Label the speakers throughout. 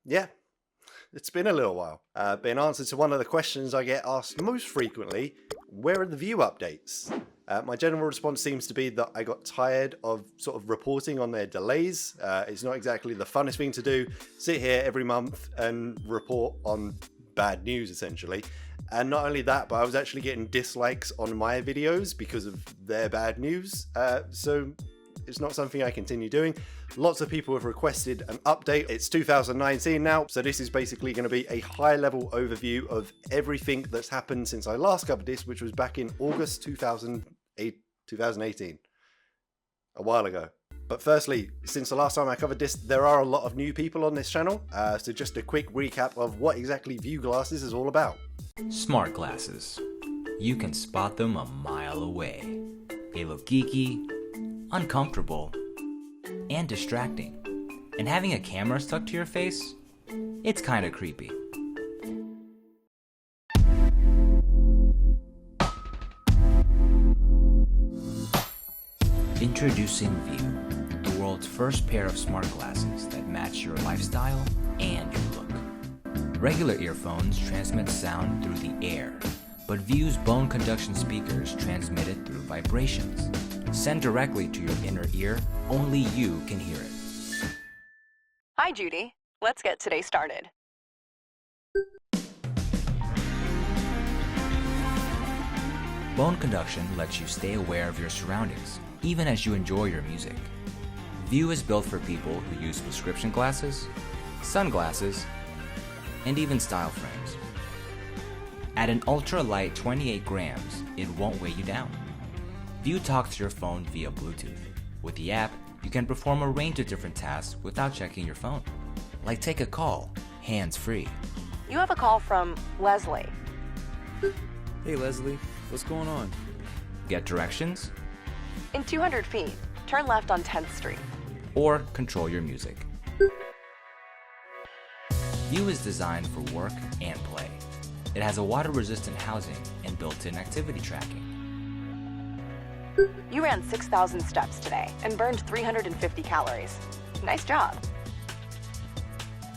Speaker 1: Yeah, it's been a little while. But in answer to one of the questions I get asked most frequently, where are the view updates? My general response seems to be that I got tired of sort of reporting on their delays. It's not exactly the funnest thing to do, sit here every month and report on bad news, essentially. And not only that, but I was actually getting dislikes on my videos because of their bad news. So it's not something I continue doing. Lots of people have requested an update. It's 2019 now, so this is basically going to be a high-level overview of everything that's happened since I last covered this, which was back in August 2018, a while ago. But firstly, since the last time I covered this, there are a lot of new people on this channel, so just a quick recap of what exactly View Glasses is all about.
Speaker 2: Smart glasses. You can spot them a mile away. They look geeky, uncomfortable, and distracting. And having a camera stuck to your face, it's kinda creepy. Introducing View, the world's first pair of smart glasses that match your lifestyle and your look. Regular earphones transmit sound through the air, but View's bone conduction speakers transmit it through vibrations. Sent directly to your inner ear, only you can hear it.
Speaker 3: Hi, Judy. Let's get today started.
Speaker 2: Bone conduction lets you stay aware of your surroundings, even as you enjoy your music. View is built for people who use prescription glasses, sunglasses, and even style frames. At an ultra-light 28 grams, it won't weigh you down. View talks to your phone via Bluetooth. With the app, you can perform a range of different tasks without checking your phone. Like take a call, hands-free.
Speaker 3: You have a call from Leslie.
Speaker 4: Hey Leslie, what's going on?
Speaker 2: Get directions,
Speaker 3: In 200 feet, turn left on 10th Street.
Speaker 2: or control your music. View is designed for work and play. It has a water-resistant housing and built-in activity tracking.
Speaker 3: You ran 6,000 steps today and burned 350 calories. Nice job.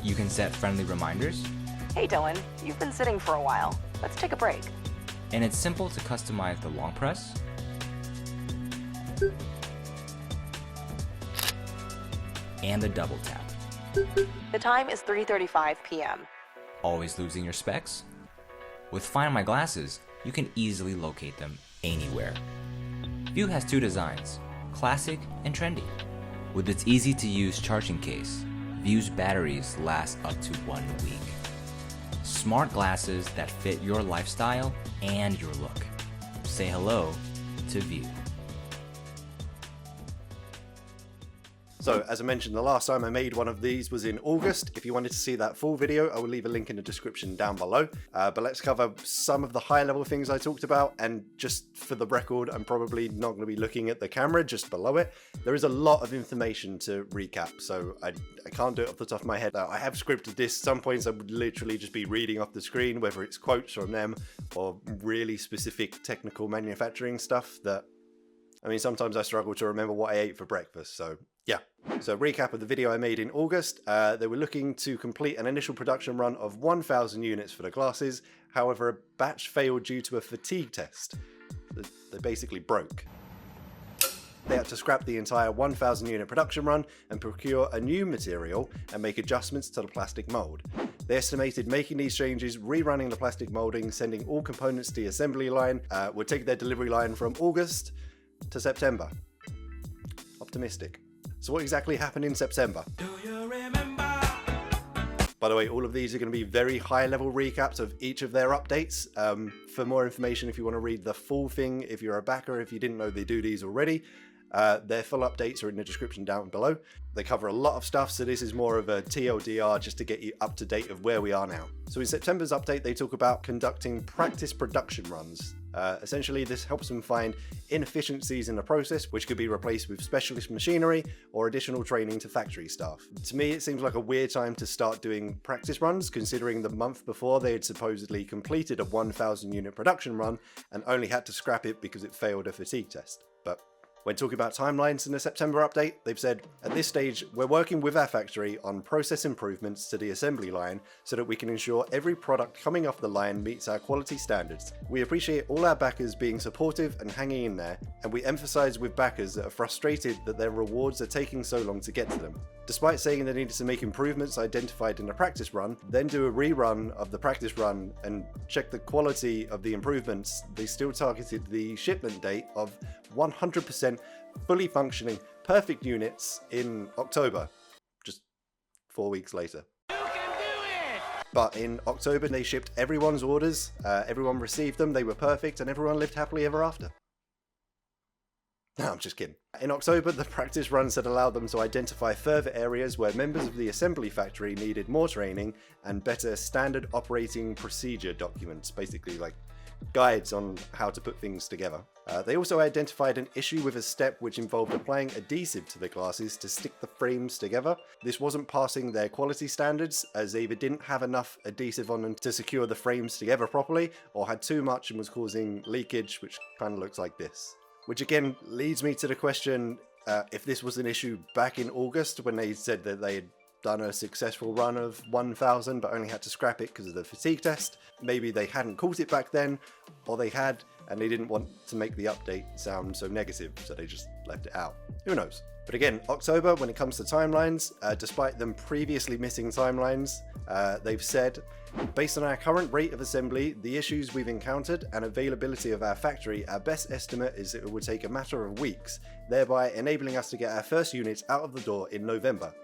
Speaker 2: You can set friendly reminders,
Speaker 3: Hey Dylan, you've been sitting for a while. Let's take a break.
Speaker 2: and it's simple to customize the long press and the double tap.
Speaker 3: The time is 3:35 p.m.
Speaker 2: Always losing your specs? With Find My Glasses, you can easily locate them anywhere. View has two designs, classic and trendy. With its easy-to-use charging case, View's batteries last up to 1 week. Smart glasses that fit your lifestyle and your look. Say hello to View.
Speaker 1: So, as I mentioned, the last time I made one of these was in August. If you wanted to see that full video, I will leave a link in the description down below. But let's cover some of the high-level things I talked about, and just for the record, I'm probably not going to be looking at the camera, just below it. There is a lot of information to recap, so I can't do it off the top of my head. Now, I have scripted this. Some points I would literally just be reading off the screen, whether it's quotes from them or really specific technical manufacturing stuff that, I mean, sometimes I struggle to remember what I ate for breakfast, so yeah. So recap of the video I made in August. They were looking to complete an initial production run of 1,000 units for the glasses. However, a batch failed due to a fatigue test. They basically broke. They had to scrap the entire 1,000 unit production run and procure a new material and make adjustments to the plastic mold. They estimated making these changes, rerunning the plastic molding, sending all components to the assembly line, would take their delivery line from August to September. Optimistic. So what exactly happened in September? Do you remember? By the way, all of these are going to be very high-level recaps of each of their updates. For more information, if you want to read the full thing, if you're a backer, if you didn't know they do these already, their full updates are in the description down below. They cover a lot of stuff, so this is more of a TLDR just to get you up to date of where we are now. So in September's update, they talk about conducting practice production runs. Essentially, this helps them find inefficiencies in the process, which could be replaced with specialist machinery or additional training to factory staff. To me, it seems like a weird time to start doing practice runs, considering the month before they had supposedly completed a 1,000 unit production run and only had to scrap it because it failed a fatigue test. But When talking about timelines in the September update, they've said, at this stage, we're working with our factory on process improvements to the assembly line so that we can ensure every product coming off the line meets our quality standards. We appreciate all our backers being supportive and hanging in there, and we emphasize with backers that are frustrated that their rewards are taking so long to get to them. Despite saying they needed to make improvements identified in the practice run, then do a rerun of the practice run and check the quality of the improvements, they still targeted the shipment date of 100% fully functioning, perfect units in October, just 4 weeks later. You can do it! But in October, they shipped everyone's orders, everyone received them, they were perfect, and everyone lived happily ever after. No, I'm just kidding. In October, the practice runs had allowed them to identify further areas where members of the assembly factory needed more training and better standard operating procedure documents, basically like guides on how to put things together. They also identified an issue with a step which involved applying adhesive to the glasses to stick the frames together. This wasn't passing their quality standards, as they either didn't have enough adhesive on them to secure the frames together properly, or had too much and was causing leakage, which kind of looks like this. Which again leads me to the question, if this was an issue back in August when they said that they had done a successful run of 1,000 but only had to scrap it because of the fatigue test, maybe they hadn't caught it back then, or they had and they didn't want to make the update sound so negative, so they just left it out. Who knows? But again, October, when it comes to timelines, despite them previously missing timelines, they've said, based on our current rate of assembly, the issues we've encountered, and availability of our factory, our best estimate is that it will take a matter of weeks, thereby enabling us to get our first units out of the door in November.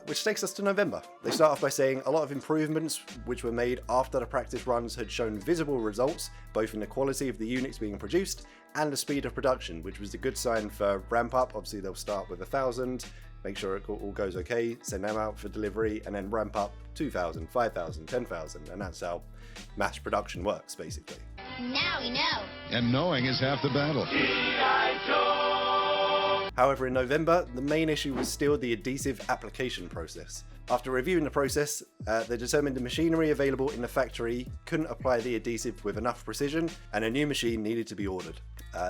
Speaker 1: Which takes us to November. They start off by saying a lot of improvements which were made after the practice runs had shown visible results, both in the quality of the units being produced and the speed of production, which was a good sign for ramp up. Obviously they'll start with 1,000, make sure it all goes okay, send them out for delivery, and then ramp up 2,000, 5,000, 10,000, and that's how mass production works, basically.
Speaker 5: Now we know.
Speaker 6: And knowing is half the battle.
Speaker 1: However, in November, the main issue was still the adhesive application process. After reviewing the process, they determined the machinery available in the factory couldn't apply the adhesive with enough precision, and a new machine needed to be ordered.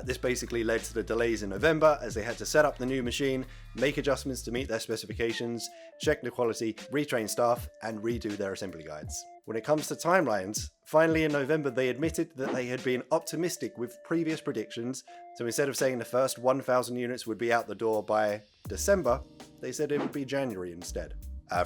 Speaker 1: This basically led to the delays in November, as they had to set up the new machine, make adjustments to meet their specifications, check the quality, retrain staff, and redo their assembly guides. When it comes to timelines, finally in November they admitted that they had been optimistic with previous predictions, so instead of saying the first 1,000 units would be out the door by December, they said it would be January instead.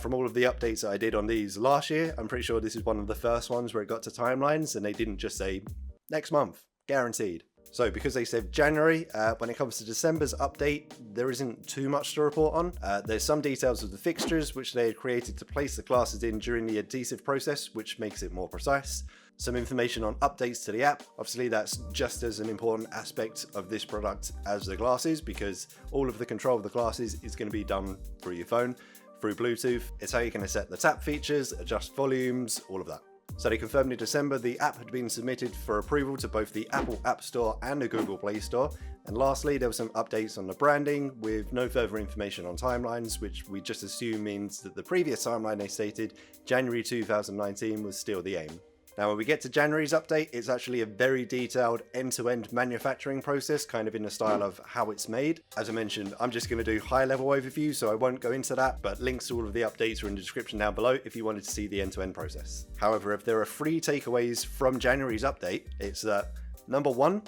Speaker 1: From all of the updates that I did on these last year, I'm pretty sure this is one of the first ones where it got to timelines and they didn't just say next month, guaranteed. So because they said January, when it comes to December's update, there isn't too much to report on. There's some details of the fixtures which they had created to place the glasses in during the adhesive process, which makes it more precise. Some information on updates to the app. Obviously that's just as an important aspect of this product as the glasses, because all of the control of the glasses is going to be done through your phone, through Bluetooth. It's how you're going to set the tap features, adjust volumes, all of that. So they confirmed in December the app had been submitted for approval to both the Apple App Store and the Google Play Store. And lastly, there were some updates on the branding with no further information on timelines, which we just assume means that the previous timeline they stated, January 2019, was still the aim. Now when we get to January's update, it's actually a very detailed end-to-end manufacturing process, kind of in the style of how it's made. As I mentioned, I'm just going to do high-level overview, so I won't go into that, but links to all of the updates are in the description down below if you wanted to see the end-to-end process. However, if there are 3 takeaways from January's update, it's that number 1,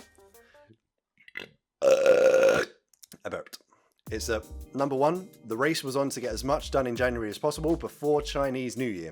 Speaker 1: I burped. It's that number 1, the race was on to get as much done in January as possible before Chinese New Year.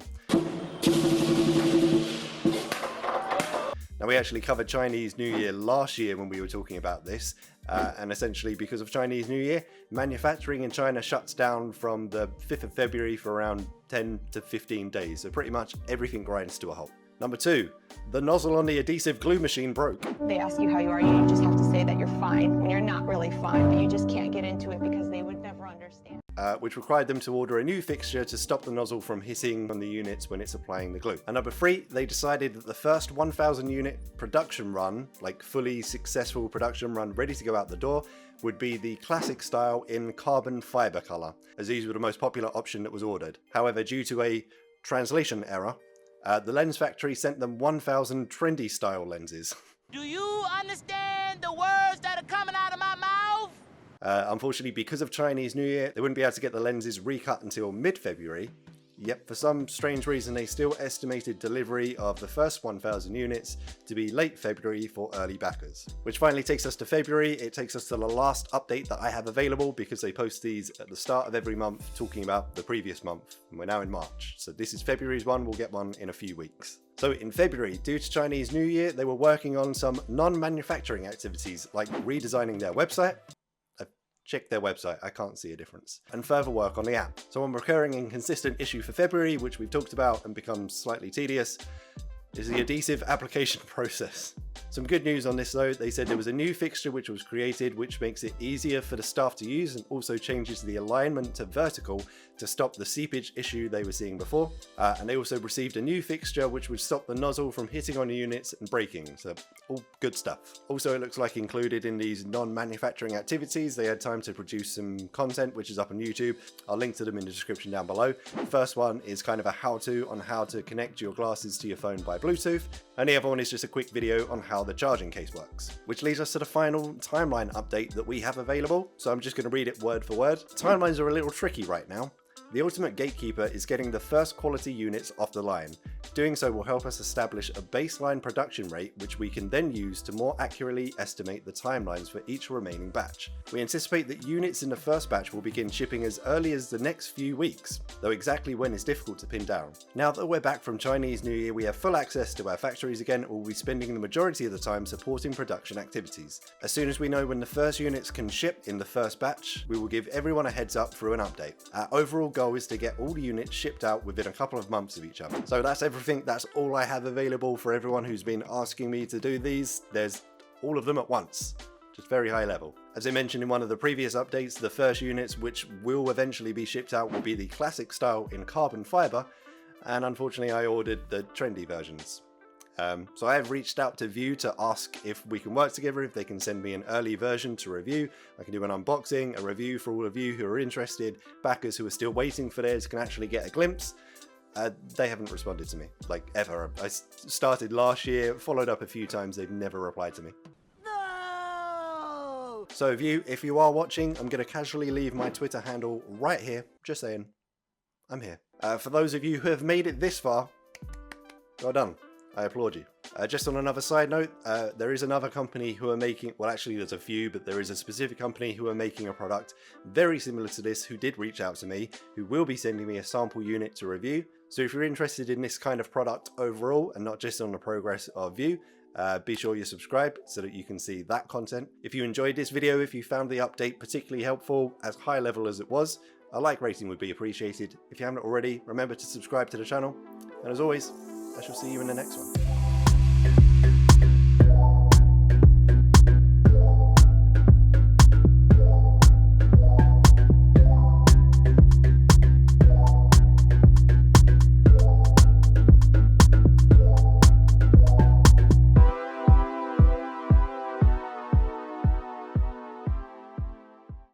Speaker 1: Now we actually covered Chinese New Year last year when we were talking about this, and essentially because of Chinese New Year, manufacturing in China shuts down from the 5th of February for around 10 to 15 days, so pretty much everything grinds to a halt. Number 2, the nozzle on the adhesive glue machine broke.
Speaker 3: They ask you how you are, you just have to say that you're fine when you're not really fine, but you just can't get into it because they would never understand.
Speaker 1: Which required them to order a new fixture to stop the nozzle from hitting on the units when it's applying the glue. And number 3, they decided that the first 1,000 unit production run, like fully successful production run ready to go out the door, would be the classic style in carbon fiber color, as these were the most popular option that was ordered. However, due to a translation error, the lens factory sent them 1,000 trendy style lenses.
Speaker 7: Do you understand the words that are coming out of my mouth?
Speaker 1: Unfortunately, because of Chinese New Year, they wouldn't be able to get the lenses recut until mid-February. Yep, for some strange reason, they still estimated delivery of the first 1,000 units to be late February for early backers. Which finally takes us to February. It takes us to the last update that I have available because they post these at the start of every month talking about the previous month. And we're now in March. So this is February's one. We'll get one in a few weeks. So in February, due to Chinese New Year, they were working on some non-manufacturing activities like redesigning their website. Check their website, I can't see a difference. And further work on the app. So one recurring and consistent issue for February, which we've talked about and becomes slightly tedious, is the adhesive application process. Some good news on this though, they said there was a new fixture which was created which makes it easier for the staff to use and also changes the alignment to vertical to stop the seepage issue they were seeing before. And they also received a new fixture which would stop the nozzle from hitting on the units and breaking, so all good stuff. Also, it looks like included in these non-manufacturing activities, they had time to produce some content which is up on YouTube. I'll link to them in the description down below. The first one is kind of a how-to on how to connect your glasses to your phone by Bluetooth, and the other one is just a quick video on how the charging case works. Which leads us to the final timeline update that we have available, so I'm just going to read it word for word. Timelines are a little tricky right now. The ultimate gatekeeper is getting the first quality units off the line. Doing so will help us establish a baseline production rate which we can then use to more accurately estimate the timelines for each remaining batch. We anticipate that units in the first batch will begin shipping as early as the next few weeks, though exactly when is difficult to pin down. Now that we're back from Chinese New Year, we have full access to our factories again and we'll be spending the majority of the time supporting production activities. As soon as we know when the first units can ship in the first batch, we will give everyone a heads up through an update. Our overall goal is to get all the units shipped out within a couple of months of each other. So that's everything, that's all I have available for everyone who's been asking me to do these. There's all of them at once, just very high level. As I mentioned in one of the previous updates, the first units which will eventually be shipped out will be the classic style in carbon fiber, and unfortunately I ordered the trendy versions. So I have reached out to View to ask if we can work together, if they can send me an early version to review. I can do an unboxing, a review for all of you who are interested. Backers who are still waiting for theirs can actually get a glimpse. They haven't responded to me, like ever. I started last year, followed up a few times, they've never replied to me. No! So View, if you are watching, I'm going to casually leave my Twitter handle right here, just saying, I'm here. For those of you who have made it this far, well done. I applaud you. Just on another side note, there is another company who are making, well actually there's a few, but there is a specific company who are making a product very similar to this who did reach out to me, who will be sending me a sample unit to review. So if you're interested in this kind of product overall and not just on the progress of View, be sure you subscribe so that you can see that content. If you enjoyed this video, if you found the update particularly helpful, as high level as it was, a like rating would be appreciated. If you haven't already, remember to subscribe to the channel. And as always, I shall see you in the next one.